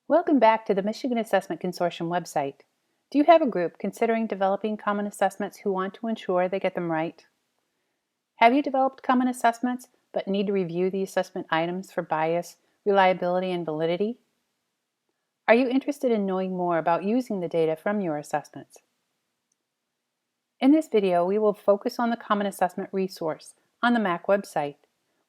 Welcome back to the Michigan Assessment Consortium website. Do you have a group considering developing common assessments who want to ensure they get them right? Have you developed common assessments but need to review the assessment items for bias, reliability, and validity? Are you interested in knowing more about using the data from your assessments? In this video, we will focus on the Common Assessment resource on the MAC website.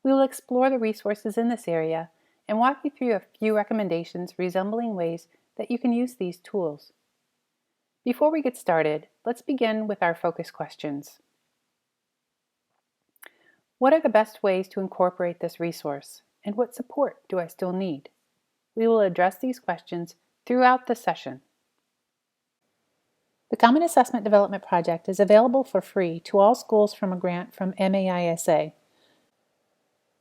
We will explore the resources in this area and walk you through a few recommendations resembling ways that you can use these tools. Before we get started, let's begin with our focus questions. What are the best ways to incorporate this resource, and what support do I still need? We will address these questions throughout the session. The Common Assessment Development Project is available for free to all schools from a grant from MAISA.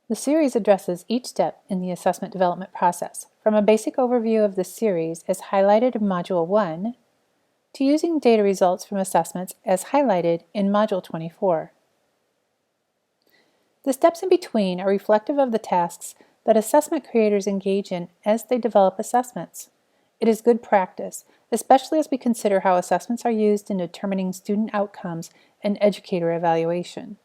The series addresses each step in the assessment development process, from a basic overview of the series as highlighted in Module 1 to using data results from assessments as highlighted in Module 24. The steps in between are reflective of the tasks that assessment creators engage in as they develop assessments. It is good practice, especially as we consider how assessments are used in determining student outcomes and educator evaluation.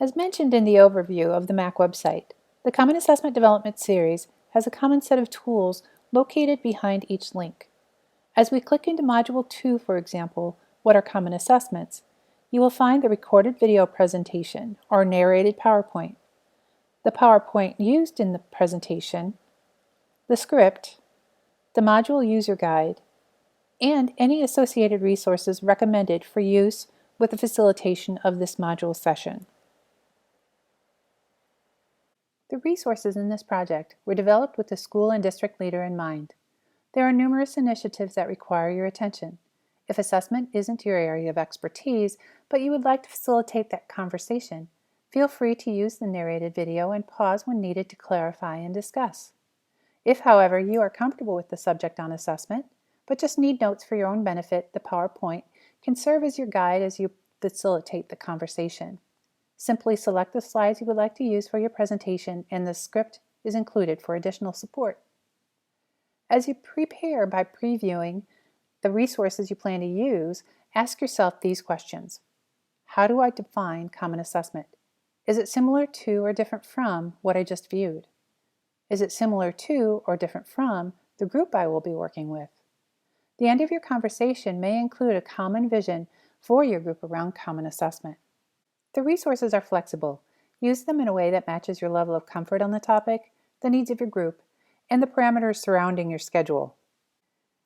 As mentioned in the overview of the MAC website, the Common Assessment Development Series has a common set of tools located behind each link. As we click into Module 2, for example, What are Common Assessments?, you will find the recorded video presentation, or narrated PowerPoint, the PowerPoint used in the presentation, the script, the module user guide, and any associated resources recommended for use with the facilitation of this module session. The resources in this project were developed with the school and district leader in mind. There are numerous initiatives that require your attention. If assessment isn't your area of expertise, but you would like to facilitate that conversation, feel free to use the narrated video and pause when needed to clarify and discuss. If, however, you are comfortable with the subject on assessment, but just need notes for your own benefit, the PowerPoint can serve as your guide as you facilitate the conversation. Simply select the slides you would like to use for your presentation, and the script is included for additional support. As you prepare by previewing the resources you plan to use, ask yourself these questions. How do I define common assessment? Is it similar to or different from what I just viewed? Is it similar to or different from the group I will be working with? The end of your conversation may include a common vision for your group around common assessment. The resources are flexible. Use them in a way that matches your level of comfort on the topic, the needs of your group, and the parameters surrounding your schedule.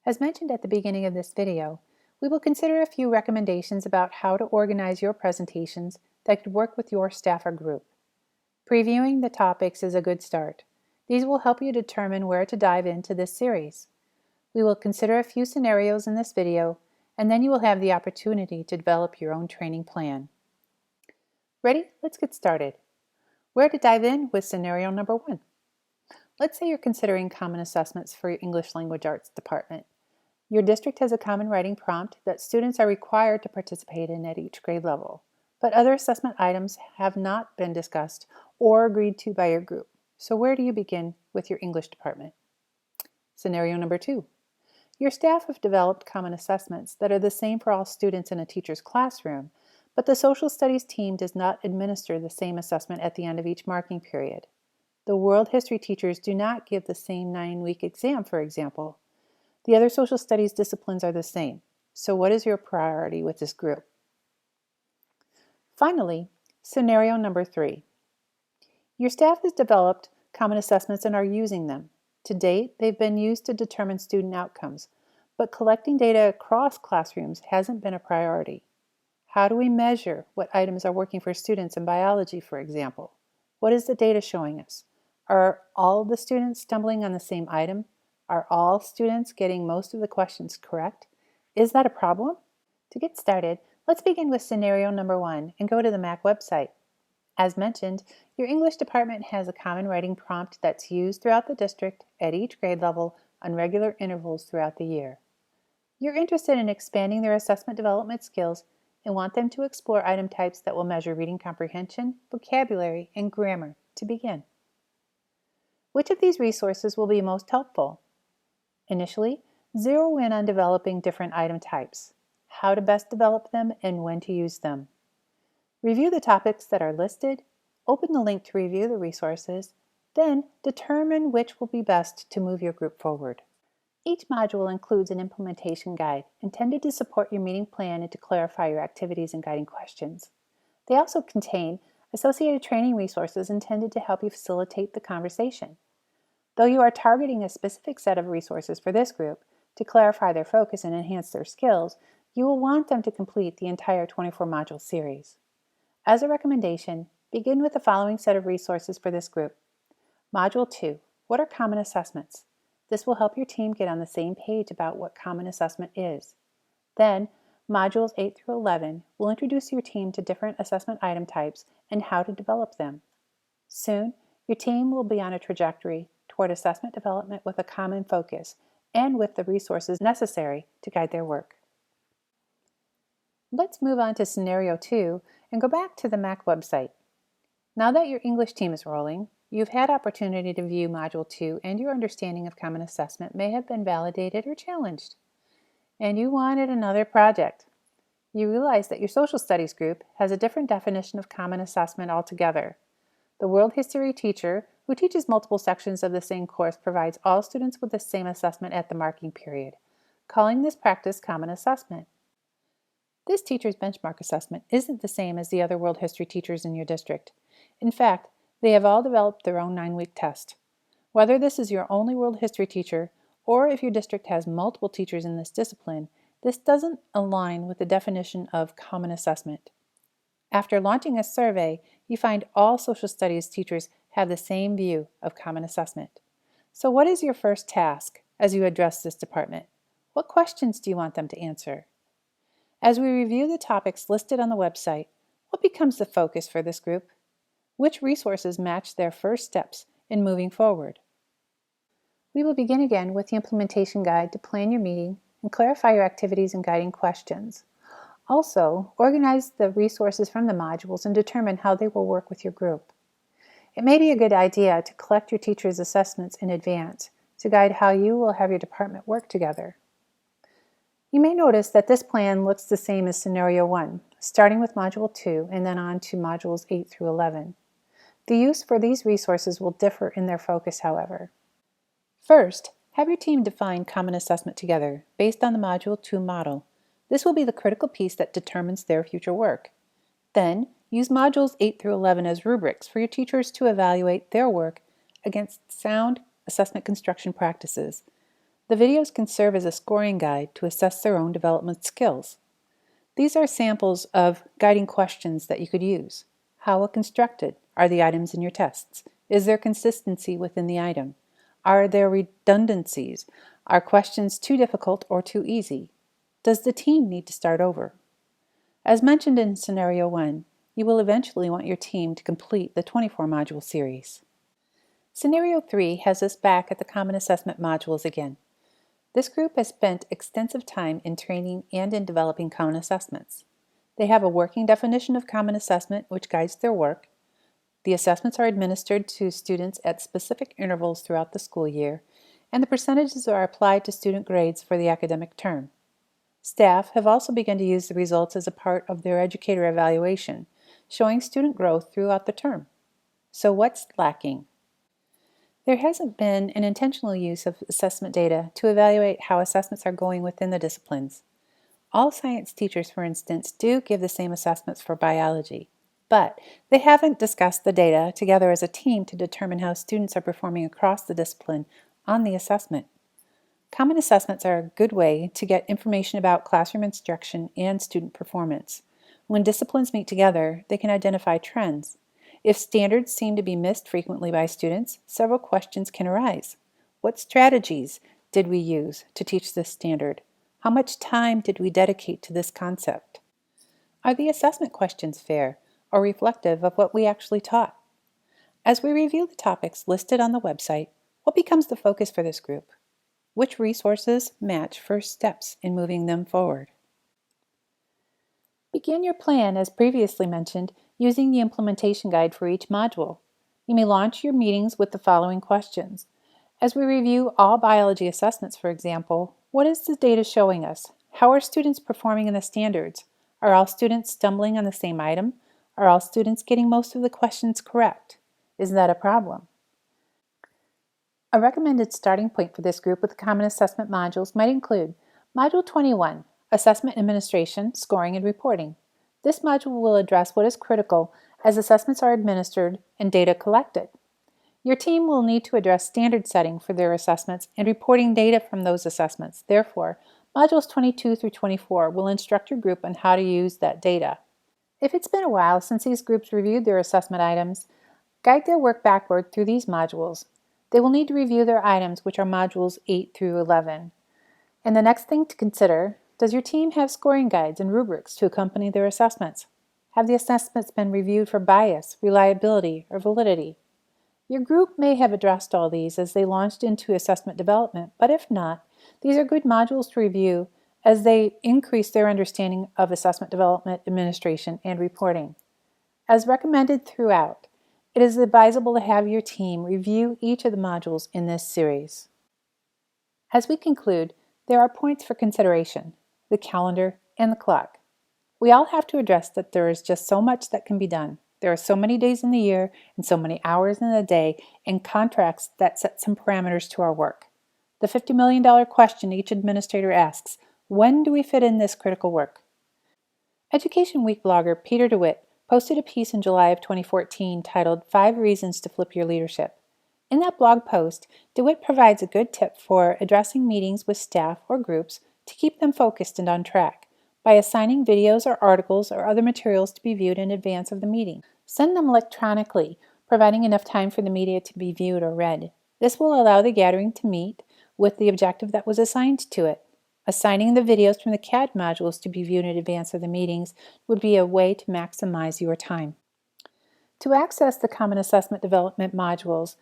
As mentioned at the beginning of this video, we will consider a few recommendations about how to organize your presentations that could work with your staff or group. Previewing the topics is a good start. These will help you determine where to dive into this series. We will consider a few scenarios in this video, and then you will have the opportunity to develop your own training plan. Ready? Let's get started. Where to dive in with scenario number 1. Let's say you're considering common assessments for your English Language Arts department. Your district has a common writing prompt that students are required to participate in at each grade level, but other assessment items have not been discussed or agreed to by your group. So where do you begin with your English department? Scenario number 2. Your staff have developed common assessments that are the same for all students in a teacher's classroom, but the social studies team does not administer the same assessment at the end of each marking period. The world history teachers do not give the same 9-week exam, for example. The other social studies disciplines are the same. So what is your priority with this group? Finally, scenario number 3. Your staff has developed common assessments and are using them. To date, they've been used to determine student outcomes, but collecting data across classrooms hasn't been a priority. How do we measure what items are working for students in biology, for example? What is the data showing us? Are all the students stumbling on the same item? Are all students getting most of the questions correct? Is that a problem? To get started, let's begin with scenario number 1 and go to the MAC website. As mentioned, your English department has a common writing prompt that's used throughout the district at each grade level on regular intervals throughout the year. You're interested in expanding their assessment development skills and want them to explore item types that will measure reading comprehension, vocabulary, and grammar to begin. Which of these resources will be most helpful? Initially, zero in on developing different item types, how to best develop them, and when to use them. Review the topics that are listed, open the link to review the resources, then determine which will be best to move your group forward. Each module includes an implementation guide intended to support your meeting plan and to clarify your activities and guiding questions. They also contain associated training resources intended to help you facilitate the conversation. Though you are targeting a specific set of resources for this group to clarify their focus and enhance their skills, you will want them to complete the entire 24-module series. As a recommendation, begin with the following set of resources for this group. Module 2, What are Common Assessments? This will help your team get on the same page about what Common Assessment is. Then, Modules 8 through 11 will introduce your team to different assessment item types and how to develop them. Soon, your team will be on a trajectory toward assessment development with a common focus and with the resources necessary to guide their work. Let's move on to Scenario 2 and go back to the MAC website. Now that your English team is rolling, you've had opportunity to view Module 2 and your understanding of Common Assessment may have been validated or challenged. And you wanted another project. You realize that your social studies group has a different definition of Common Assessment altogether. The World History teacher, who teaches multiple sections of the same course, provides all students with the same assessment at the marking period, calling this practice Common Assessment. This teacher's benchmark assessment isn't the same as the other World History teachers in your district. In fact, they have all developed their own 9-week test. Whether this is your only World History teacher, or if your district has multiple teachers in this discipline, this doesn't align with the definition of Common Assessment. After launching a survey, you find all social studies teachers have the same view of Common Assessment. So what is your first task as you address this department? What questions do you want them to answer? As we review the topics listed on the website, what becomes the focus for this group? Which resources match their first steps in moving forward? We will begin again with the implementation guide to plan your meeting and clarify your activities and guiding questions. Also, organize the resources from the modules and determine how they will work with your group. It may be a good idea to collect your teachers' assessments in advance to guide how you will have your department work together. You may notice that this plan looks the same as Scenario 1, starting with Module 2 and then on to Modules 8 through 11. The use for these resources will differ in their focus, however. First, have your team define Common Assessment together based on the Module 2 model. This will be the critical piece that determines their future work. Then, use Modules 8 through 11 as rubrics for your teachers to evaluate their work against sound assessment construction practices. The videos can serve as a scoring guide to assess their own development skills. These are samples of guiding questions that you could use. How well constructed are the items in your tests? Is there consistency within the item? Are there redundancies? Are questions too difficult or too easy? Does the team need to start over? As mentioned in Scenario 1, you will eventually want your team to complete the 24-module series. Scenario 3 has us back at the Common Assessment modules again. This group has spent extensive time in training and in developing Common Assessments. They have a working definition of Common Assessment which guides their work. The assessments are administered to students at specific intervals throughout the school year, and the percentages are applied to student grades for the academic term. Staff have also begun to use the results as a part of their educator evaluation, showing student growth throughout the term. So what's lacking? There hasn't been an intentional use of assessment data to evaluate how assessments are going within the disciplines. All science teachers, for instance, do give the same assessments for biology, but they haven't discussed the data together as a team to determine how students are performing across the discipline on the assessment. Common assessments are a good way to get information about classroom instruction and student performance. When disciplines meet together, they can identify trends. If standards seem to be missed frequently by students, several questions can arise. What strategies did we use to teach this standard? How much time did we dedicate to this concept? Are the assessment questions fair or reflective of what we actually taught? As we review the topics listed on the website, what becomes the focus for this group? Which resources match first steps in moving them forward? Begin your plan, as previously mentioned, using the implementation guide for each module. You may launch your meetings with the following questions. As we review all biology assessments, for example, what is the data showing us? How are students performing in the standards? Are all students stumbling on the same item? Are all students getting most of the questions correct? Is that a problem? A recommended starting point for this group with common assessment modules might include Module 21, Assessment Administration, Scoring and Reporting. This module will address what is critical as assessments are administered and data collected. Your team will need to address standard setting for their assessments and reporting data from those assessments. Therefore, Modules 22 through 24 will instruct your group on how to use that data. If it's been a while since these groups reviewed their assessment items, guide their work backward through these modules. They will need to review their items, which are Modules 8 through 11. And the next thing to consider, does your team have scoring guides and rubrics to accompany their assessments? Have the assessments been reviewed for bias, reliability, or validity? Your group may have addressed all these as they launched into assessment development, but if not, these are good modules to review as they increase their understanding of assessment development, administration, and reporting. As recommended throughout, it is advisable to have your team review each of the modules in this series. As we conclude, there are points for consideration: the calendar and the clock. We all have to address that there is just so much that can be done. There are so many days in the year and so many hours in the day and contracts that set some parameters to our work. The $50 million question each administrator asks: when do we fit in this critical work? Education Week blogger Peter DeWitt posted a piece in July of 2014 titled 5 Reasons to Flip Your Leadership. In that blog post, DeWitt provides a good tip for addressing meetings with staff or groups to keep them focused and on track by assigning videos or articles or other materials to be viewed in advance of the meeting. Send them electronically, providing enough time for the media to be viewed or read. This will allow the gathering to meet with the objective that was assigned to it. Assigning the videos from the CAD modules to be viewed in advance of the meetings would be a way to maximize your time. To access the Common Assessment Development modules,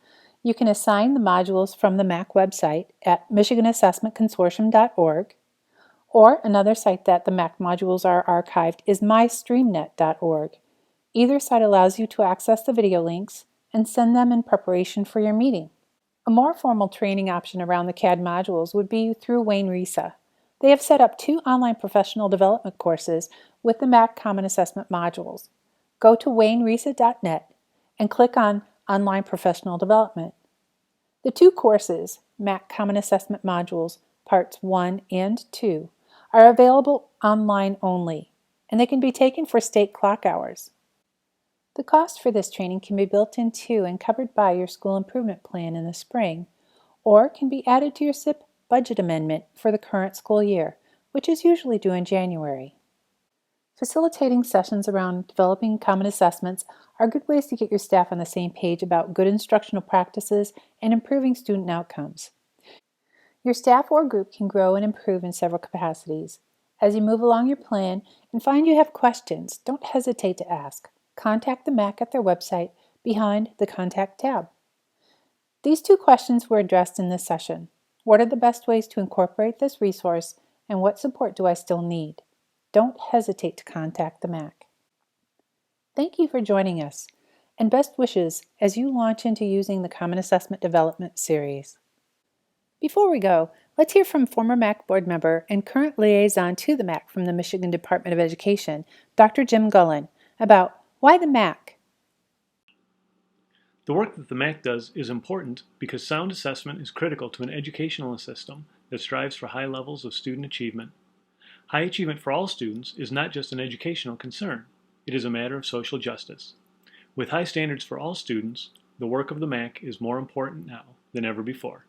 you can assign the modules from the MAC website at michiganassessmentconsortium.org, or another site that the MAC modules are archived is mystreamnet.org. Either site allows you to access the video links and send them in preparation for your meeting. A more formal training option around the CAD modules would be through Wayne Risa. They have set up 2 online professional development courses with the MAC Common Assessment modules. Go to waynerisa.net and click on Online Professional Development. The 2 courses, MAC Common Assessment Modules, Parts 1 and 2, are available online only, and they can be taken for state clock hours. The cost for this training can be built into and covered by your school improvement plan in the spring, or can be added to your SIP budget amendment for the current school year, which is usually due in January. Facilitating sessions around developing common assessments are good ways to get your staff on the same page about good instructional practices and improving student outcomes. Your staff or group can grow and improve in several capacities. As you move along your plan and find you have questions, don't hesitate to ask. Contact the MAC at their website behind the Contact tab. These 2 questions were addressed in this session. What are the best ways to incorporate this resource, and what support do I still need? Don't hesitate to contact the MAC. Thank you for joining us, and best wishes as you launch into using the Common Assessment Development series. Before we go, let's hear from former MAC board member and current liaison to the MAC from the Michigan Department of Education, Dr. Jim Gullen, about why the MAC. The work that the MAC does is important because sound assessment is critical to an educational system that strives for high levels of student achievement. High achievement for all students is not just an educational concern, it is a matter of social justice. With high standards for all students, the work of the MAC is more important now than ever before.